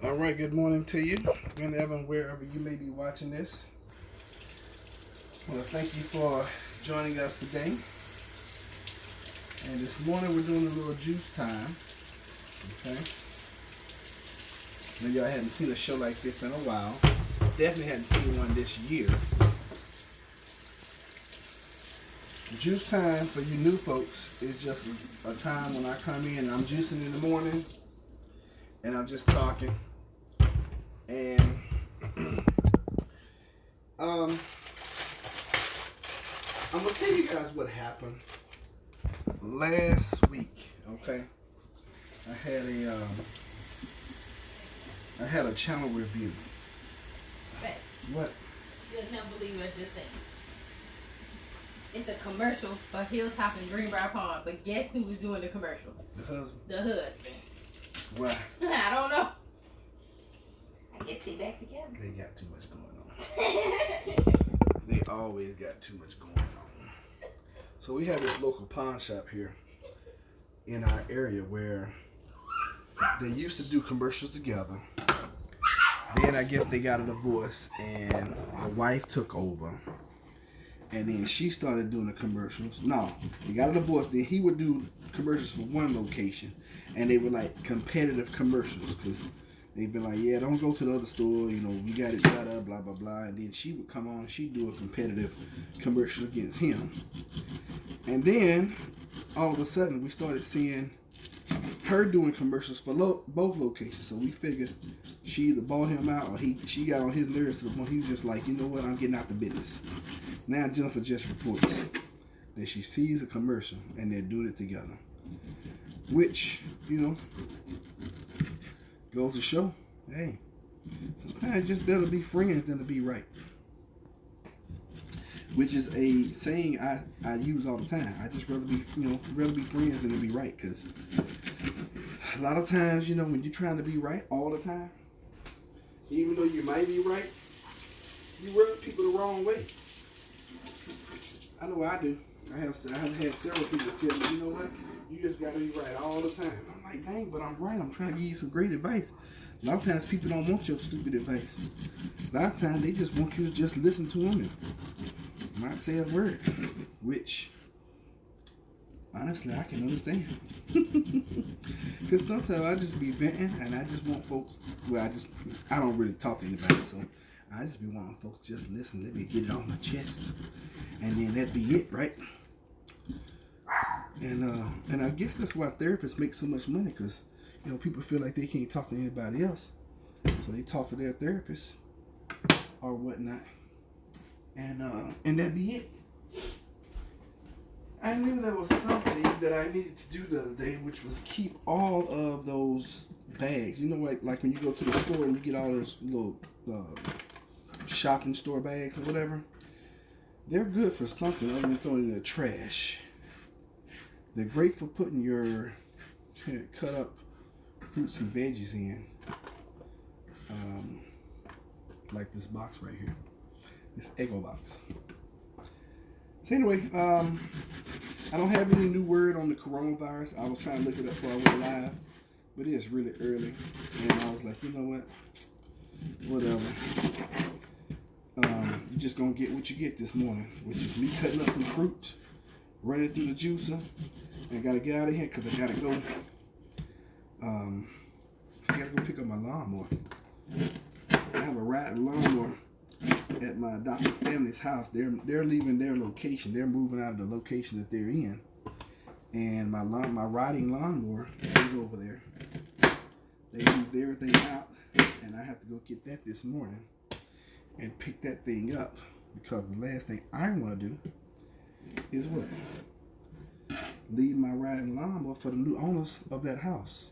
All right, good morning to you, whenever and wherever you may be watching this. I want to thank you for joining us today. And this morning we're doing a little juice time. Okay. Maybe y'all hadn't seen a show like this in a while. Definitely hadn't seen one this year. Juice time for you new folks is just a time when I come in and I'm juicing in the morning and I'm just talking. And I'm gonna tell you guys what happened last week. Okay, I had a channel review. But What? you'll never believe what I just said. It's a commercial for Hilltop and Greenbrier Pond, but guess who was doing the commercial? The husband. The husband. Why? I don't know. I guess they back together. They got too much going on. They always got too much going on. So we have this local pawn shop here in our area where they used to do commercials together. Then I guess they got a divorce and the wife took over. And then she started doing the commercials. No, they got a divorce. Then he would do commercials for one location. And they were like competitive commercials because they'd be like, yeah, don't go to the other store. You know, we got it set up, blah, blah, blah. And then she would come on. She'd do a competitive commercial against him. And then all of a sudden we started seeing her doing commercials for both locations. So we figured she either bought him out or she got on his nerves to the point he was just like, you know what, I'm getting out the business. Now Jennifer just reports that she sees a commercial and they're doing it together. Which, you know, goes to show, hey, sometimes just better be friends than to be right. Which is a saying I use all the time. I just rather be friends than to be right. Because a lot of times, you know, when you're trying to be right all the time, even though you might be right, you rub people the wrong way. I know I do. I've had several people tell me, you know what, you just got to be right all the time. I'm like, dang, but I'm right. I'm trying to give you some great advice. A lot of times people don't want your stupid advice. A lot of times they just want you to just listen to them and not say a word, which honestly I can understand. Because sometimes I just be venting and I just want folks, I don't really talk to anybody, so I just be wanting folks to just listen, let me get it off my chest, and then that be it, right? And I guess that's why therapists make so much money, because, you know, people feel like they can't talk to anybody else, so they talk to their therapist or whatnot, and that be it. I knew there was something that I needed to do the other day, which was keep all of those bags. You know, like when you go to the store and you get all those little shopping store bags or whatever. They're good for something other than throwing it in the trash. They're great for putting your cut up fruits and veggies in. Like this box right here. This Eggo box. So anyway, I don't have any new word on the coronavirus. I was trying to look it up before I went live, but it's really early, and I was like, you know what, whatever. You're just gonna get what you get this morning, which is me cutting up some fruit, running through the juicer, and I gotta get out of here because I gotta go. I gotta go pick up my lawnmower. I have a riding lawnmower at my adopted family's house. They're leaving their location. They're moving out of the location that they're in, and my riding lawnmower is over there. They moved everything out, and I have to go get that this morning and pick that thing up, because the last thing I want to do is what? Leave my riding lawnmower for the new owners of that house.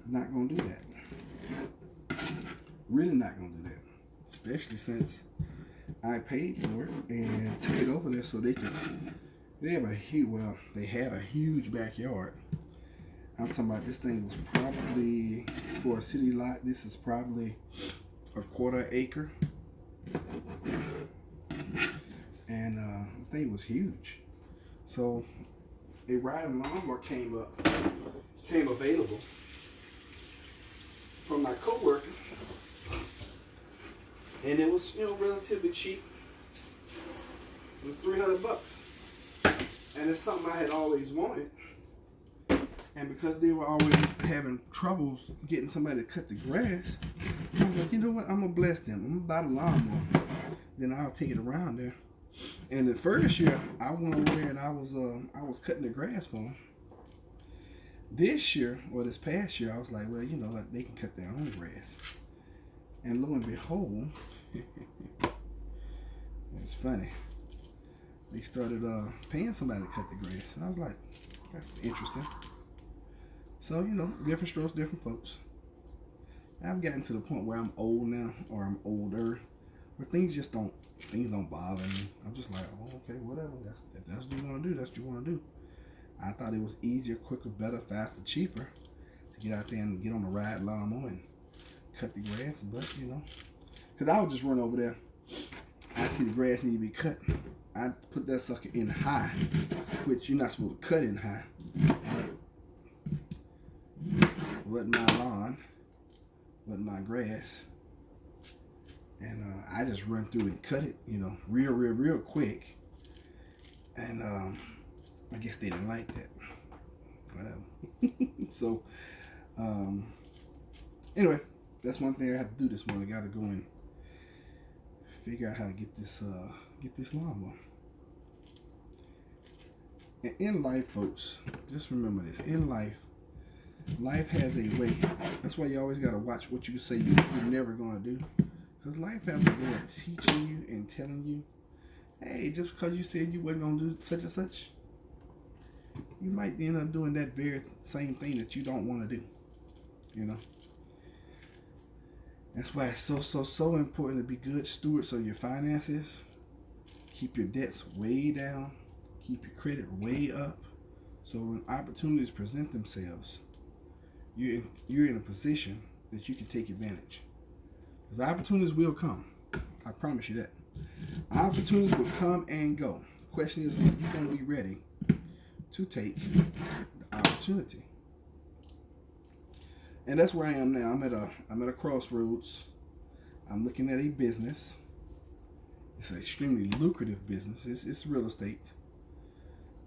Not gonna do that. Really not gonna do that. Especially since I paid for it and took it over there so they could. They had a huge backyard. I'm talking about, this thing was probably, for a city lot, this is probably a quarter acre. And the thing was huge. So a riding lawnmower came available from my coworker, and it was, relatively cheap. It was $300, and it's something I had always wanted. And because they were always having troubles getting somebody to cut the grass, I was like, you know what? I'm gonna bless them. I'm gonna buy the lawnmower. Then I'll take it around there. And the first year, I went over there and I was cutting the grass for them. This year, or this past year, I was like, well, you know what? They can cut their own grass. And lo and behold, it's funny. They started paying somebody to cut the grass, and I was like, that's interesting. So, different strokes, different folks. I've gotten to the point where I'm old now, or I'm older, where things don't bother me. I'm just like, oh, okay, whatever. If that's what you want to do, that's what you want to do. I thought it was easier, quicker, better, faster, cheaper to get out there and get on the ride lawnmower and cut the grass. But, because I would just run over there. I see the grass need to be cut. I put that sucker in high, which you're not supposed to cut in high. Wasn't my lawn, wasn't my grass, and I just run through and cut it, real quick. And I guess they didn't like that. Whatever. So, anyway, that's one thing I have to do this morning. I got to go and figure out how to get this lawnmower. And in life, folks, just remember this: in life has a way. That's why you always got to watch what you say you're never going to do. Because life has a way of teaching you and telling you, hey, just because you said you weren't going to do such and such, you might end up doing that very same thing that you don't want to do. That's why it's so important to be good stewards of your finances. Keep your debts way down. Keep your credit way up. So when opportunities present themselves, you're in a position that you can take advantage. Because opportunities will come. I promise you that. Opportunities will come and go. The question is, are you going to be ready to take the opportunity? And that's where I am now. I'm at a crossroads. I'm looking at a business. It's an extremely lucrative business. It's real estate.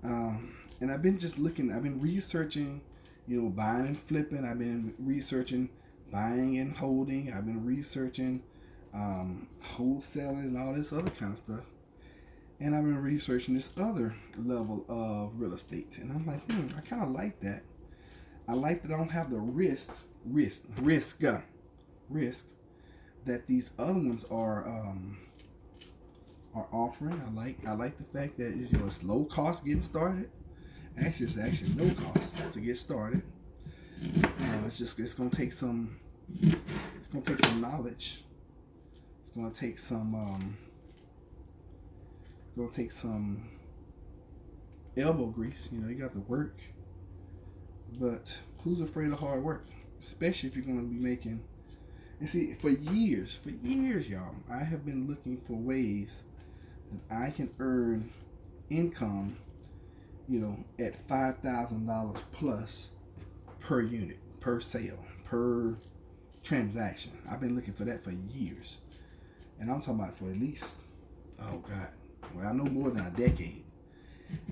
And I've been just looking. I've been researching, buying and flipping. I've been researching buying and holding. I've been researching wholesaling and all this other kind of stuff. And I've been researching this other level of real estate. And I'm like, I kind of like that. I like that I don't have the risk that these other ones are offering. I like the fact that it's low cost getting started. Actually, it's actually no cost to get started. It's gonna take some knowledge. It's gonna take some elbow grease. You got to work. But who's afraid of hard work? Especially if you're going to be making. And see, for years, y'all, I have been looking for ways that I can earn income, at $5,000 plus per unit, per sale, per transaction. I've been looking for that for years. And I'm talking about for at least, oh God, well, I know more than a decade.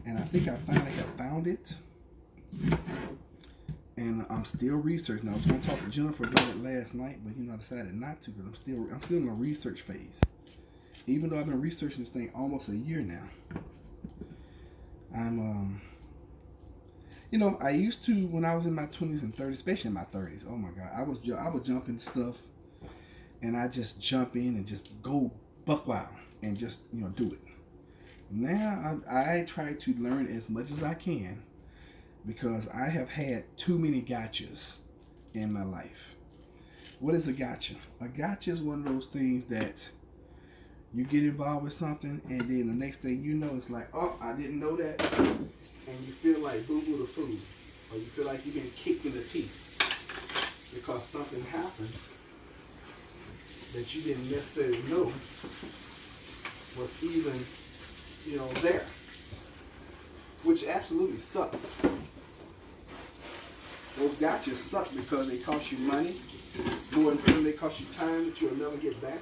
And I think I finally have found it. And I'm still researching. I was going to talk to Jennifer about it last night, but I decided not to because I'm still in a research phase. Even though I've been researching this thing almost a year now. I'm I used to, when I was in my 20s and 30s, especially in my 30s. Oh my God, I would jump into stuff, and I just jump in and just go buck wild and just do it. Now I try to learn as much as I can. Because I have had too many gotchas in my life. What is a gotcha? A gotcha is one of those things that you get involved with something, and then the next thing you know, it's like, oh, I didn't know that. And you feel like boo-boo the food. Or you feel like you've been kicked in the teeth. Because something happened that you didn't necessarily know was even, there. Which absolutely sucks. Those gotchas suck because they cost you money, More important, they cost you time that you'll never get back.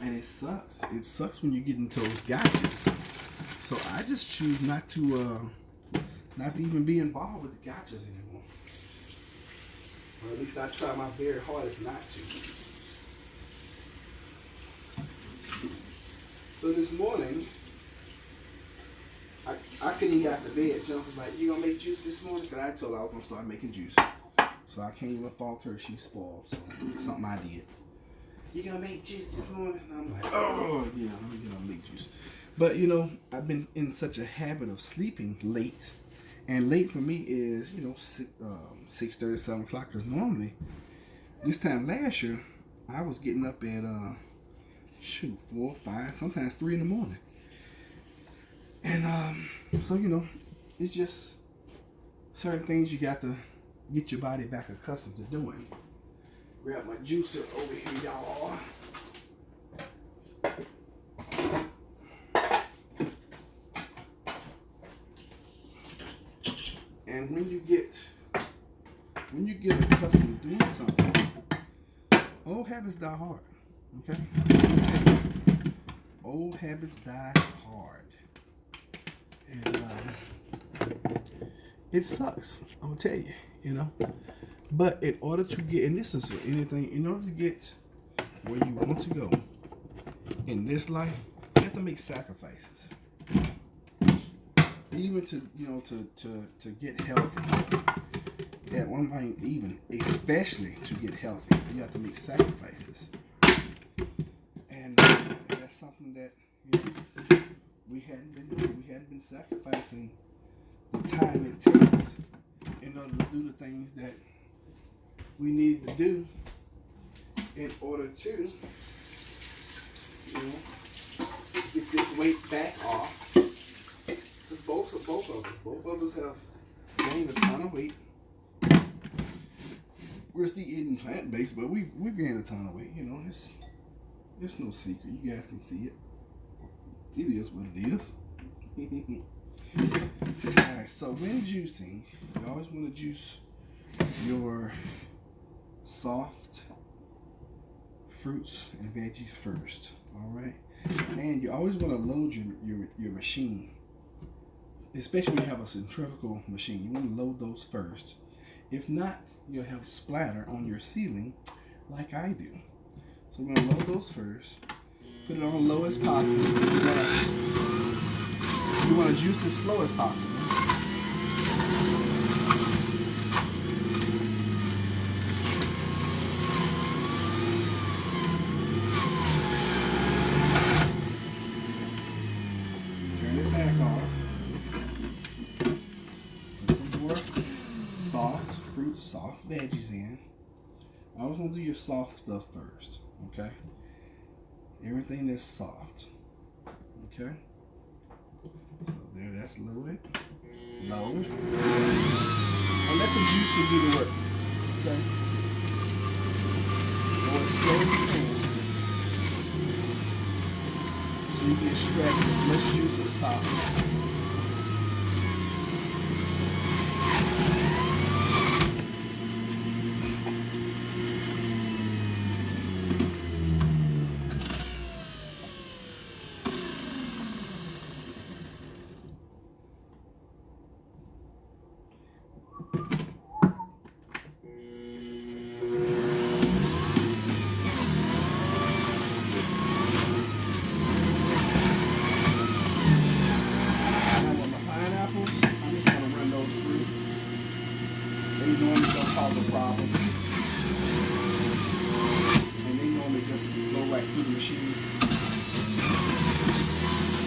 And it sucks. It sucks when you get into those gotchas. So I just choose not to even be involved with the gotchas anymore. Or at least I try my very hardest not to. So this morning, I couldn't get out of bed. Jennifer was like, "You gonna make juice this morning?" Because I told her I was gonna start making juice. So I can't even fault her. She's spoiled. So it's something I did. "You gonna make juice this morning?" And I'm like, "Oh yeah, I'm gonna make juice." But you know, I've been in such a habit of sleeping late, and late for me is 6:30, 7 o'clock. Because normally, this time last year, I was getting up at 4, 5, sometimes 3 in the morning. And so it's just certain things you got to get your body back accustomed to doing. Grab my juicer over here, y'all. And when you get accustomed to doing something, old habits die hard. Okay? Old habits die hard. And it sucks, I'm gonna tell you, But in order to get, and this is anything, in order to get where you want to go in this life, you have to make sacrifices. Even to get healthy. At one point, even especially to get healthy, you have to make sacrifices. And that's something that we hadn't been doing. We hadn't been sacrificing the time it takes in order to do the things that we need to do in order to get this weight back off. Because both of us have gained a ton of weight. We're still eating plant-based, but we've gained a ton of weight. It's no secret. You guys can see it. It is what it is. Alright, so when juicing, you always want to juice your soft fruits and veggies first. Alright? And you always want to load your machine. Especially when you have a centrifugal machine. You want to load those first. If not, you'll have splatter on your ceiling like I do. So we're going to load those first. Put it on low as possible. You want to juice as slow as possible. Turn it back off. Put some more soft fruit, soft veggies in. I always want to do your soft stuff first. Okay? Everything that's soft. Okay? So there, that's loaded. Load. And let the juicer do the work. Okay? Go as slow as you can. So you can extract as much juice as possible.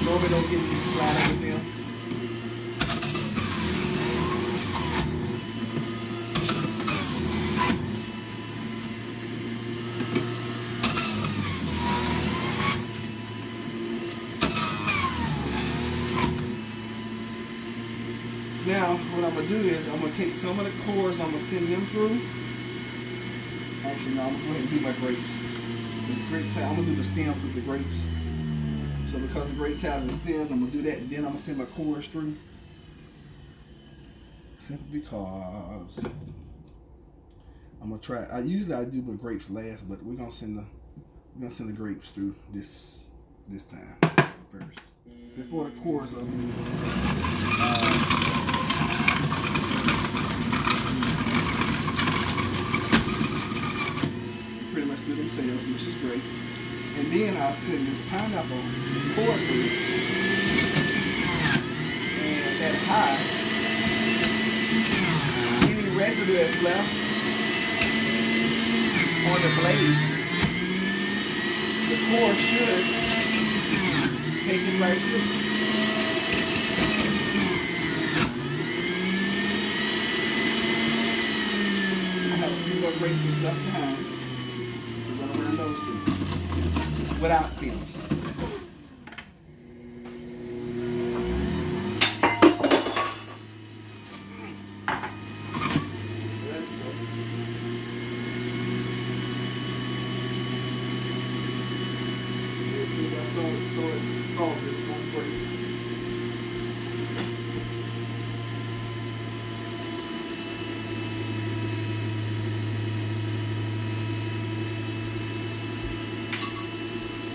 Normally don't get any splatter with them. Now, what I'm going to do is I'm going to take some of the cores, I'm going to send them through. Actually, no, I'm going to go ahead and do my grapes. I'm going to do the stems with the grapes. So because the grapes have the stems, I'm going to do that, and then I'm going to send my cores through. simply because I'm gonna try. I usually do the grapes last, but we're gonna send the grapes through this time first before the cores are pretty much do themselves, which is great. And then I'll send this pineapple core through, and at high, any residue that's left on the blade, the core should take it right through. I have a few more grapes and stuff behind. We're gonna run those through without stems.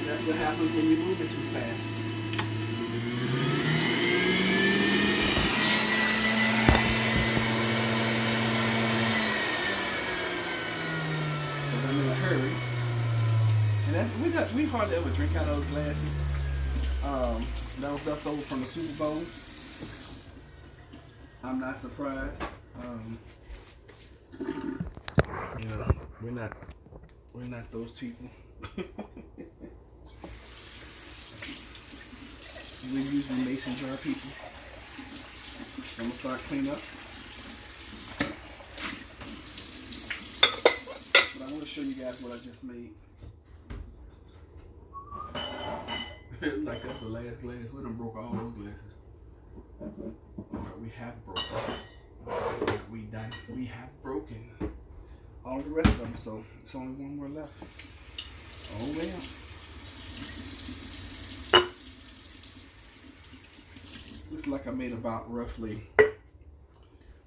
That's what happens when you move it too fast. Because I'm in a hurry. And we hardly ever drink out of those glasses. That was left over from the Super Bowl. I'm not surprised. You know, we're not those people. We're usually mason jar people. I'm gonna start cleaning up. But I want to show you guys what I just made. Like that's the last glass. We done broke all those glasses. But we have broken. We have broken all the rest of them. So it's only one more left. Oh well. Looks like I made about roughly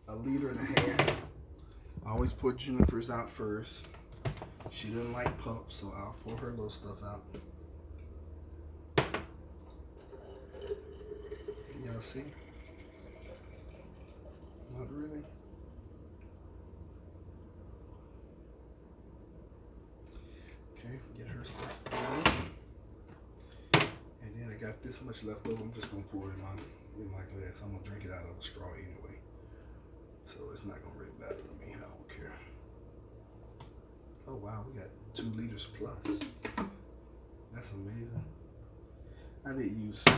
1.5 liters. I always pour Jennifer's out first. She doesn't like pups, so I'll pour her little stuff out. Y'all see? Not really. Okay, get her stuff full. And then I got this much left over. I'm just gonna pour it in my glass. I'm gonna drink it out of the straw anyway, so it's not gonna really matter to me. I don't care. Oh wow, we got 2 liters plus. That's amazing. I did use 5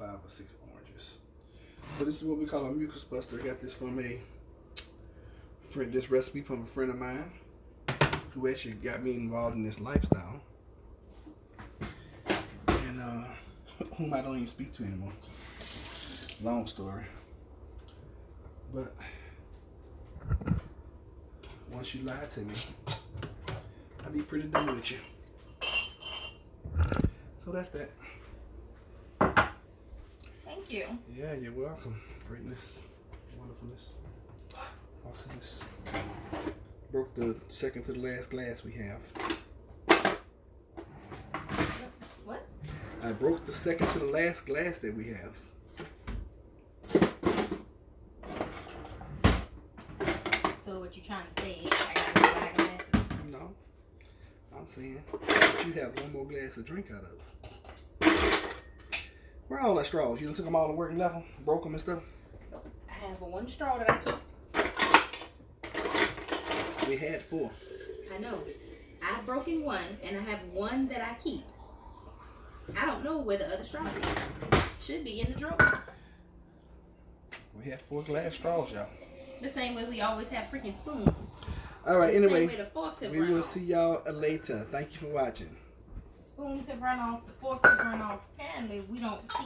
or 6 oranges. So this is what we call a mucus buster. I got this from this recipe from a friend of mine who actually got me involved in this lifestyle, and whom I don't even speak to anymore. Long story. But once you lie to me, I'll be pretty done with you. So that's that. Thank you. Yeah, you're welcome. Greatness, wonderfulness, awesomeness. Broke the second to the last glass we have. What? I broke the second to the last glass that we have. So what you trying to say is I gotta go buy glasses? No. I'm saying that you have one more glass to drink out of. Where are all the straws? You done took them all to work and left them? Broke them and stuff? I have one straw that I took. We had 4. I know. I've broken one, and I have one that I keep. I don't know where the other straw is. Should be in the drawer. We had 4 glass straws, y'all. The same way we always have freaking spoons. All right, anyway, The same way the forks have we run will off. see y'all later. Thank you for watching. Spoons have run off. The forks have run off. Apparently, we don't keep